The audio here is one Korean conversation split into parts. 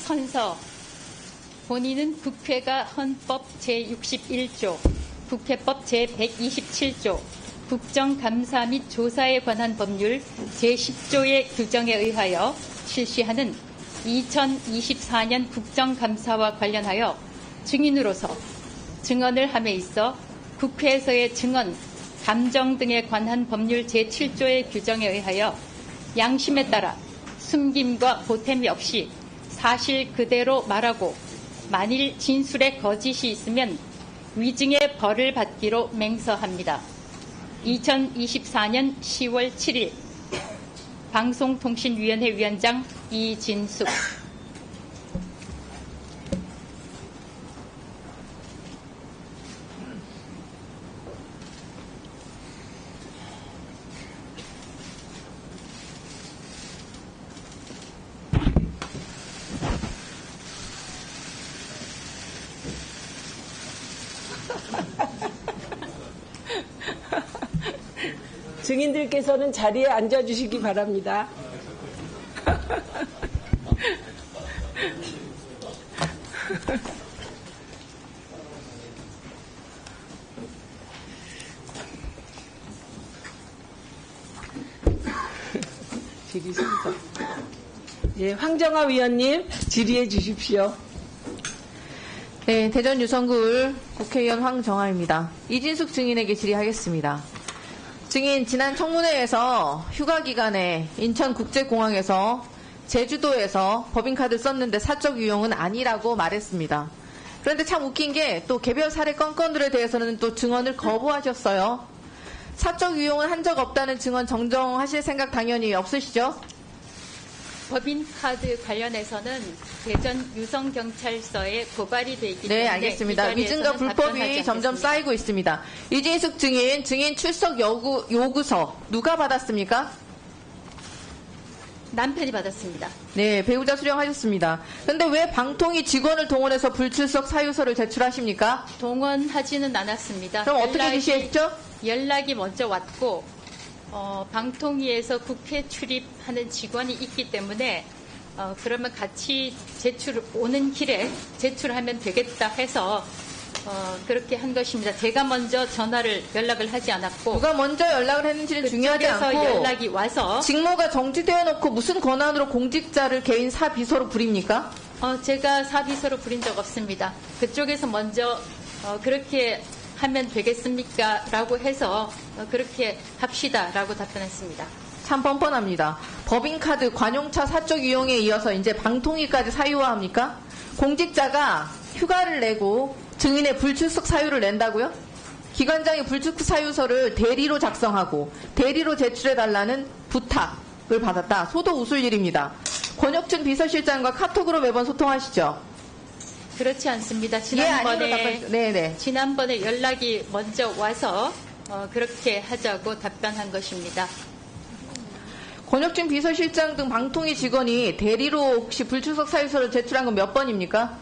선서. 본인은 국회가 헌법 제61조, 국회법 제127조, 국정감사 및 조사에 관한 법률 제10조의 규정에 의하여 실시하는 2024년 국정감사와 관련하여 증인으로서 증언을 함에 있어 국회에서의 증언, 감정 등에 관한 법률 제7조의 규정에 의하여 양심에 따라 숨김과 보탬이 없이 사실 그대로 말하고 만일 진술에 거짓이 있으면 위증의 벌을 받기로 맹서합니다. 2024년 10월 7일 방송통신위원회 위원장 이진숙. 증인들께서는 자리에 앉아주시기 바랍니다. 질의 순서. 예, 황정아 위원님 질의해 주십시오. 네, 대전 유성구을 국회의원 황정아입니다. 이진숙 증인에게 질의하겠습니다. 증인, 지난 청문회에서 휴가 기간에 인천국제공항에서 제주도에서 법인카드 썼는데 사적 유용은 아니라고 말했습니다. 그런데 참 웃긴 게 또 개별 사례 건건들에 대해서는 또 증언을 거부하셨어요. 사적 유용은 한 적 없다는 증언 정정하실 생각 당연히 없으시죠? 법인카드 관련해서는 대전 유성경찰서에 고발이 돼 있기 때문에 네, 알겠습니다. 위증과 불법이 점점 쌓이고 있습니다. 이진숙 증인, 증인 출석 요구서 누가 받았습니까? 남편이 받았습니다. 네, 배우자 수령하셨습니다. 그런데 왜 방통위 직원을 동원해서 불출석 사유서를 제출하십니까? 동원하지는 않았습니다. 그럼 어떻게 지시했죠? 연락이 먼저 왔고 방통위에서 국회 출입하는 직원이 있기 때문에 그러면 같이 오는 길에 제출하면 되겠다 해서 그렇게 한 것입니다. 제가 먼저 연락을 하지 않았고 누가 먼저 연락을 했는지는 중요하지 않고 연락이 와서 직무가 정지되어 놓고 무슨 권한으로 공직자를 개인 사비서로 부립니까? 제가 사비서로 부린 적 없습니다. 그쪽에서 먼저 그렇게 하면 되겠습니까? 라고 해서 그렇게 합시다 라고 답변했습니다. 참 뻔뻔합니다. 법인카드, 관용차 사적 이용에 이어서 이제 방통위까지 사유화합니까? 공직자가 휴가를 내고 증인의 불출석 사유를 낸다고요? 기관장이 불출석 사유서를 대리로 작성하고 대리로 제출해달라는 부탁을 받았다. 소도 웃을 일입니다. 권혁준 비서실장과 카톡으로 매번 소통하시죠? 그렇지 않습니다. 지난번에 연락이 먼저 와서 그렇게 하자고 답변한 것입니다. 권혁준 비서실장 등 방통위 직원이 대리로 혹시 불출석 사유서를 제출한 건 몇 번입니까?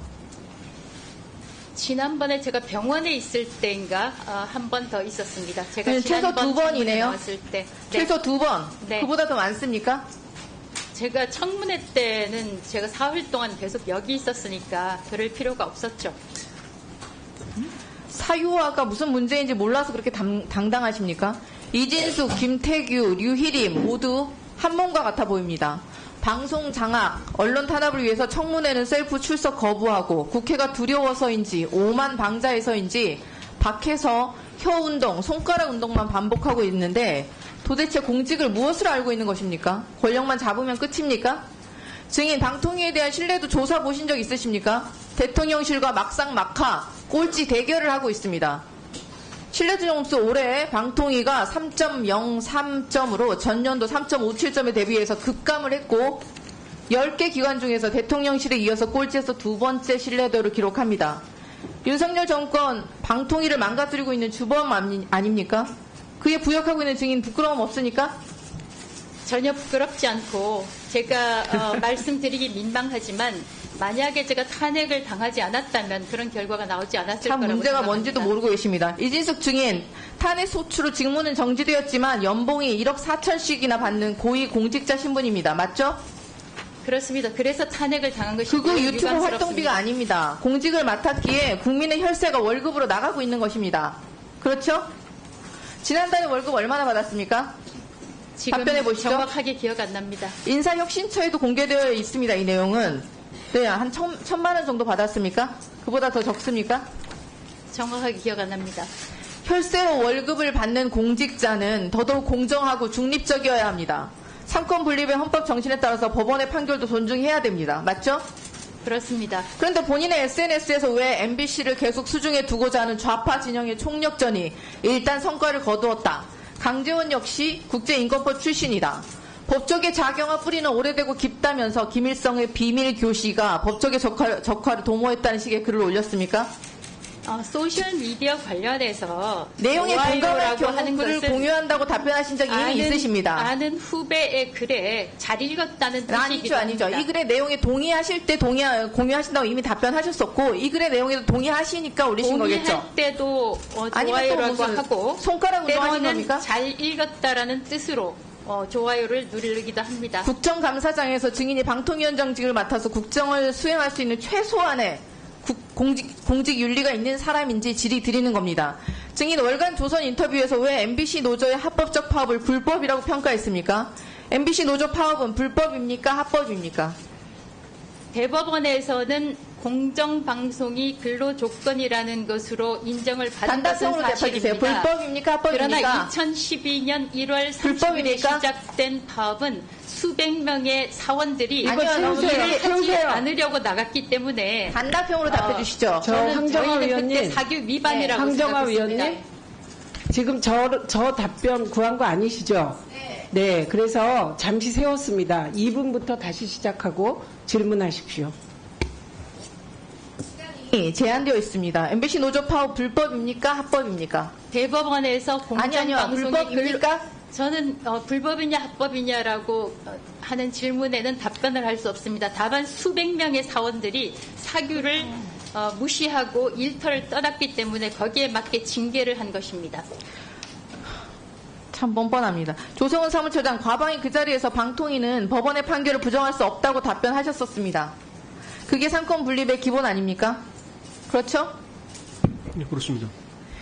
지난번에 제가 병원에 있을 때인가 한 번 더 있었습니다. 제가 최소 두 번이네요. 나왔을 때. 네. 최소 두 번. 네. 그보다 더 많습니까? 제가 청문회 때는 제가 사흘 동안 계속 여기 있었으니까 그럴 필요가 없었죠. 사유화가 무슨 문제인지 몰라서 그렇게 당당하십니까? 이진숙, 김태규, 류희림 모두 한 몸과 같아 보입니다. 방송 장악, 언론 탄압을 위해서 청문회는 셀프 출석 거부하고 국회가 두려워서인지 오만 방자해서인지 밖에서 혀 운동, 손가락 운동만 반복하고 있는데 도대체 공직을 무엇으로 알고 있는 것입니까? 권력만 잡으면 끝입니까? 증인, 방통위에 대한 신뢰도 조사 보신 적 있으십니까? 대통령실과 막상막하 꼴찌 대결을 하고 있습니다. 신뢰도 점수 올해 방통위가 3.03점으로 전년도 3.57점에 대비해서 급감을 했고 10개 기관 중에서 대통령실에 이어서 꼴찌에서 두 번째 신뢰도를 기록합니다. 윤석열 정권 방통위를 망가뜨리고 있는 주범 아닙니까? 그에 부역하고 있는 증인 부끄러움 없습니까? 전혀 부끄럽지 않고 제가 말씀드리기 민망하지만 만약에 제가 탄핵을 당하지 않았다면 그런 결과가 나오지 않았을 참 거라고 문제가 생각합니다. 뭔지도 모르고 계십니다. 이진숙 증인, 탄핵 소추로 직무는 정지되었지만 연봉이 1억 4천씩이나 받는 고위 공직자 신분입니다. 맞죠? 그렇습니다. 그래서 탄핵을 당한 것이 그거 유튜브 유감스럽습니다. 활동비가 아닙니다. 공직을 맡았기에 국민의 혈세가 월급으로 나가고 있는 것입니다. 그렇죠? 지난달에 월급 얼마나 받았습니까? 지금 답변해 보시죠. 정확하게 기억 안 납니다. 인사혁신처에도 공개되어 있습니다. 이 내용은. 네, 한 1,000만 원 정도 받았습니까? 그보다 더 적습니까? 정확하게 기억 안 납니다. 혈세로 월급을 받는 공직자는 더더욱 공정하고 중립적이어야 합니다. 삼권 분립의 헌법 정신에 따라서 법원의 판결도 존중해야 됩니다. 맞죠? 그렇습니다. 그런데 본인의 SNS에서 왜 MBC를 계속 수중에 두고자 하는 좌파 진영의 총력전이 일단 성과를 거두었다. 강제원 역시 국제인권법 출신이다. 법조계 자경화 뿌리는 오래되고 깊다면서 김일성의 비밀 교시가 법조계 적화를 도모했다는 식의 글을 올렸습니까? 소셜미디어 관련해서 내용에 공감할 좋아요라고 하는 경우 글을 것은 공유한다고 답변하신 적이 이미 있으십니다. 아는 후배의 글에 잘 읽었다는 뜻이기도 아니죠. 합니다. 이 글의 내용에 동의하실 때 공유하신다고 이미 답변하셨었고 이 글의 내용에도 동의하시니까 올리신 거겠죠. 동의할 때도 아니면 또 좋아요라고 무슨 하고 손가락 운동하신 때로는 겁니까? 잘 읽었다라는 뜻으로 좋아요를 누르기도 합니다. 국정감사장에서 증인이 방통위원장직을 맡아서 국정을 수행할 수 있는 최소한의 공직 윤리가 있는 사람인지 질의드리는 겁니다. 증인 월간 조선 인터뷰에서 왜 MBC 노조의 합법적 파업을 불법이라고 평가했습니까? MBC 노조 파업은 불법입니까? 합법입니까? 대법원에서는 공정방송이 근로조건이라는 것으로 인정을 받은 것은 단답형으로 대표주세요. 사실입니다. 불법입니까? 합법입니까? 그러나 2012년 1월 30일에 불법입니까? 시작된 파업은 수백 명의 사원들이 아니요, 일을 하지 세우세요. 않으려고 나갔기 때문에 단답형으로 답해 주시죠. 저희는 황정화 그때 위원님. 사규 위반이라고 황정화 생각했습니다. 위원님. 지금 저 답변 구한 거 아니시죠? 네. 네, 그래서 잠시 세웠습니다. 2분부터 다시 시작하고 질문하십시오. 제한되어 있습니다. MBC 노조 파업 불법입니까? 합법입니까? 대법원에서 아니요. 공정방송이 불법입니까? 저는 불법이냐 합법이냐라고 하는 질문에는 답변을 할 수 없습니다. 다만 수백 명의 사원들이 사규를 무시하고 일터를 떠났기 때문에 거기에 맞게 징계를 한 것입니다. 참 뻔뻔합니다. 조성은 사무처장 과방위 그 자리에서 방통위는 법원의 판결을 부정할 수 없다고 답변하셨었습니다. 그게 삼권 분립의 기본 아닙니까? 그렇죠? 네, 그렇습니다.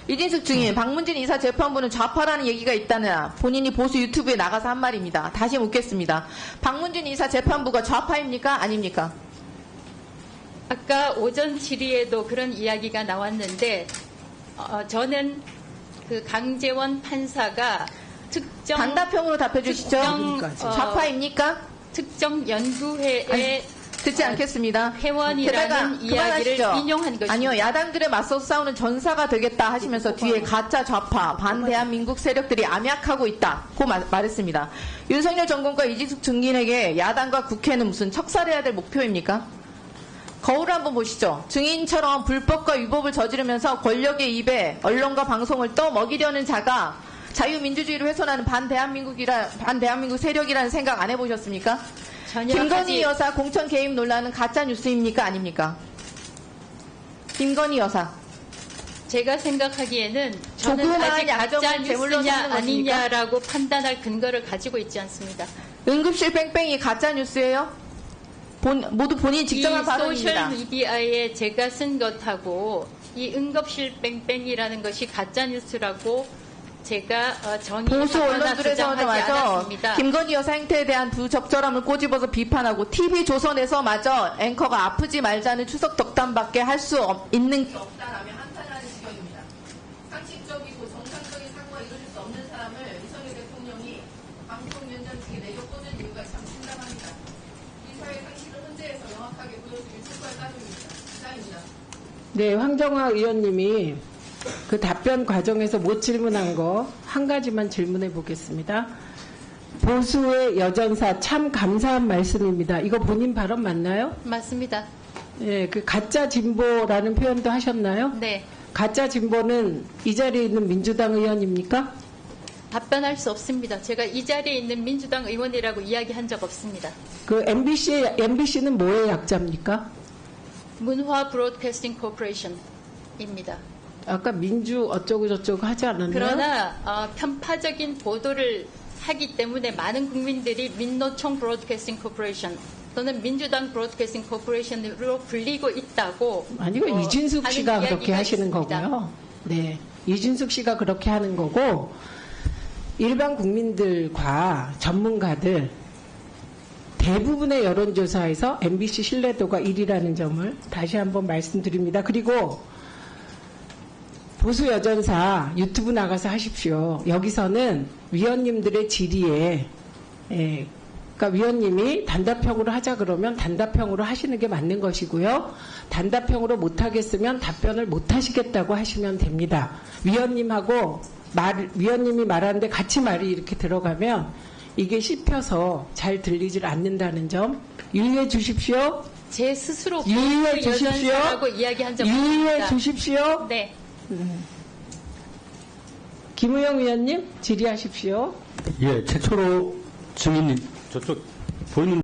이진숙 증인, 박문진 이사 재판부는 좌파라는 얘기가 있다나 본인이 보수 유튜브에 나가서 한 말입니다. 다시 묻겠습니다. 박문진 이사 재판부가 좌파입니까? 아닙니까? 아까 오전 질의에도 그런 이야기가 나왔는데 저는 그 강제원 판사가 특정 단답형으로 답해 주시죠. 특정, 좌파입니까? 특정 연구회의 듣지 않겠습니다. 회원이라는 게다가 이야기를 그만하시죠. 인용한 것입니다. 아니요, 야당들에 맞서서 싸우는 전사가 되겠다 하시면서 뒤에 가짜 좌파, 반대한민국 세력들이 암약하고 있다고 말했습니다. 윤석열 정권과 이진숙 증인에게 야당과 국회는 무슨 척살해야 될 목표입니까? 거울을 한번 보시죠. 증인처럼 불법과 위법을 저지르면서 권력의 입에 언론과 방송을 떠먹이려는 자가 자유민주주의를 훼손하는 반대한민국 세력이라는 생각 안 해보셨습니까? 전혀 김건희 하지- 여사 공천 개입 논란은 가짜 뉴스입니까? 아닙니까? 김건희 여사. 제가 생각하기에는 저는 조그마한 아직 가짜 야정을 제물로 뉴스냐 삼는 것입니까? 아니냐라고 판단할 근거를 가지고 있지 않습니다. 응급실 뺑뺑이 가짜 뉴스예요? 모두 본인 직접한 이 발언입니다. 소셜미디어에 제가 쓴 것하고 이 응급실 뺑뺑이라는 것이 가짜 뉴스라고 제가 보수 정의하거나 주장하지 언론들에서마저 않았습니다. 김건희 여사 행태에 대한 부적절함을 꼬집어서 비판하고 TV조선에서마저 앵커가 아프지 말자는 추석 덕담밖에 할 수 있는 게 없다라며 한탄하는 지경입니다. 상식적이고 정상적인 사고가 이루어질 수 없는 사람을 이성열 대통령이 방통위원장직에 내려 꽂은 이유가 참 심각합니다. 이 사회 상식을 헌재에서 명확하게 보여주길 촉구할 따름입니다. 네, 황정화 의원님이 그 답변 과정에서 못 질문한 거 한 가지만 질문해 보겠습니다. 보수의 여전사 참 감사한 말씀입니다. 이거 본인 발언 맞나요? 맞습니다. 예, 그 가짜 진보라는 표현도 하셨나요? 네. 가짜 진보는 이 자리에 있는 민주당 의원입니까? 답변할 수 없습니다. 제가 이 자리에 있는 민주당 의원이라고 이야기한 적 없습니다. 그 MBC는 뭐의 약자입니까? 문화 브로드캐스팅 코퍼레이션입니다. 아까 민주 어쩌고 저쩌고 하지 않았나요? 그러나 편파적인 보도를 하기 때문에 많은 국민들이 민노총 브로드캐스팅 코퍼레이션 또는 민주당 브로드캐스팅 코퍼레이션으로 불리고 있다고 아니, 그 이진숙 하는 씨가 그렇게 이야기가 하시는 있습니다. 거고요. 네. 이진숙 씨가 그렇게 하는 거고, 일반 국민들과 전문가들, 대부분의 여론조사에서 MBC 신뢰도가 1위라는 점을 다시 한번 말씀드립니다. 그리고 보수 여전사 유튜브 나가서 하십시오. 여기서는 위원님들의 질의에, 그러니까 위원님이 단답형으로 하자 그러면 단답형으로 하시는 게 맞는 것이고요. 단답형으로 못하겠으면 답변을 못하시겠다고 하시면 됩니다. 위원님하고 위원님이 말하는데 같이 말이 이렇게 들어가면 이게 씹혀서 잘 들리질 않는다는 점 유의해 주십시오. 제 스스로 유의해 보수 주십시오. 여전사라고 이야기한 적 유의해 없습니다. 주십시오. 네. 김우영 위원님 질의하십시오. 예, 최초로 증인님 저쪽 보이는